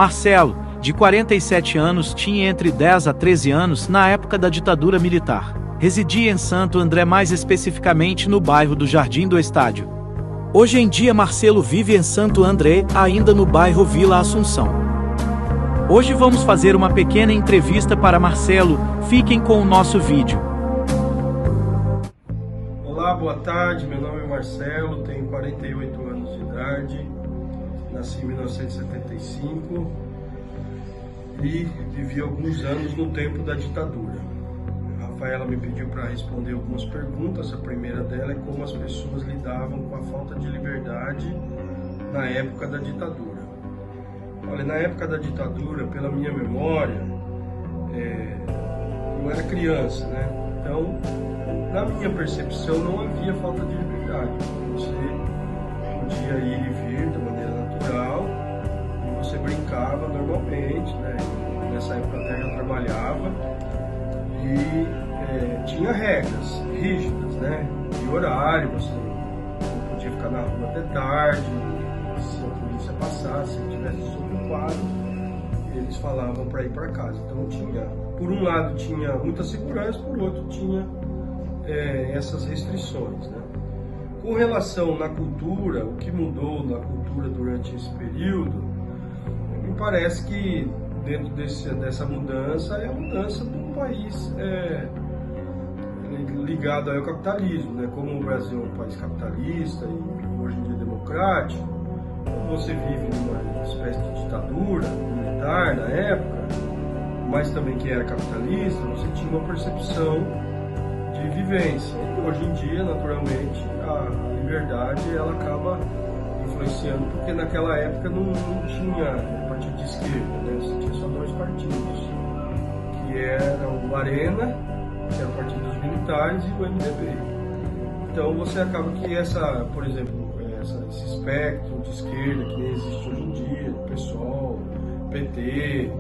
Marcelo, de 47 anos, tinha entre 10 a 13 anos na época da ditadura militar. Residia em Santo André, mais especificamente no bairro do Jardim do Estádio. Hoje em dia Marcelo vive em Santo André, ainda no bairro Vila Assunção. Hoje vamos fazer uma pequena entrevista para Marcelo, fiquem com o nosso vídeo. Olá, boa tarde, meu nome é Marcelo, tenho 48 anos de idade, nasci em 1975 e vivi alguns anos no tempo da ditadura. A Rafaela me pediu para responder algumas perguntas. A primeira dela é como as pessoas lidavam com a falta de liberdade na época da ditadura. Olha, na época da ditadura, pela minha memória, eu era criança, né? Então, na minha percepção, não havia falta de liberdade. Você podia ir e vir de maneira natural e você brincava normalmente, né? Nessa época até eu trabalhava e tinha regras rígidas, né? De horário, você não podia ficar na rua até tarde, se a polícia passasse, se estivesse desocupado, eles falavam para ir para casa. Então tinha, por um lado tinha muita segurança, por outro tinha essas restrições, né? Com relação na cultura, o que mudou na cultura durante esse período, me parece que dentro dessa mudança é a mudança de um país ligado ao capitalismo, né? Como o Brasil é um país capitalista e hoje em dia democrático, você vive numa espécie de ditadura militar na época, mas também que era capitalista, você tinha uma percepção de vivência. E hoje em dia, naturalmente, a liberdade ela acaba influenciando, porque naquela época não tinha partido de esquerda, né? Você tinha só dois partidos, que era o Arena, que era o partido dos militares, e o MDB. Então você acaba que por exemplo, esse espectro de esquerda que nem existe hoje em dia, PSOL, PT,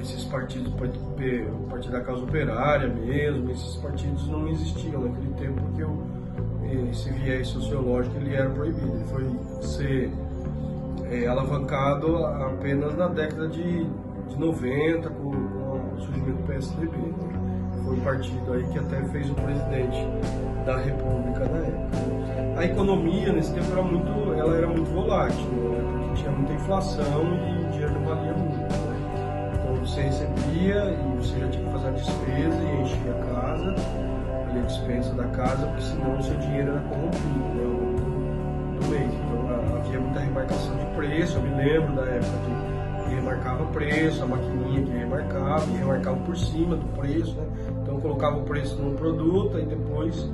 esses partidos, o Partido da Causa Operária mesmo, esses partidos não existiam naquele tempo, porque esse viés sociológico ele era proibido, ele foi ser alavancado apenas na década de 90 com o surgimento do PSDB. Foi um partido aí que até fez o presidente da República na época. A economia nesse tempo ela era muito volátil, né? Porque tinha muita inflação e o dinheiro não valia muito, né? Então você recebia e você já tinha que fazer a despesa e enchia a casa, a dispensa da casa, porque senão o seu dinheiro era corrompido, né, ao longo do mês. Então havia muita remarcação de preço. Eu me lembro da época que remarcava preço, a maquininha que remarcava, e remarcava por cima do preço, né? Então colocava o preço num produto e depois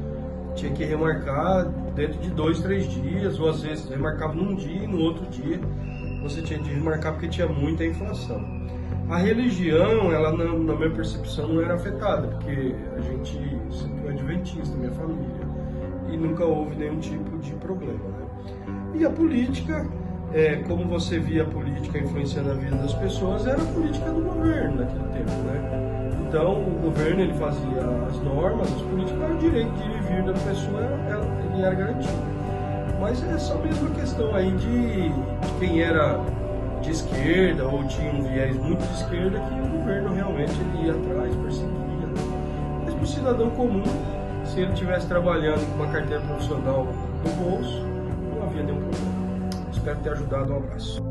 tinha que remarcar dentro de 2, 3 dias, ou às vezes remarcava num dia e no outro dia você tinha de remarcar porque tinha muita inflação. A religião, ela na minha percepção não era afetada, porque a gente sempre é adventista, minha família, e nunca houve nenhum tipo de problema, né? E a política, como você via a política influenciando a vida das pessoas, era a política do governo naquele tempo, né? Então o governo ele fazia as normas, as políticas, o direito de ir e vir da pessoa ele era garantido. Mas é só mesmo a questão aí de quem era de esquerda ou tinha um viés muito de esquerda, que o governo realmente ele ia atrás, perseguia, né? Mas para o cidadão comum, se ele estivesse trabalhando com uma carteira profissional no bolso, não havia nenhum problema. Espero ter ajudado. Um abraço.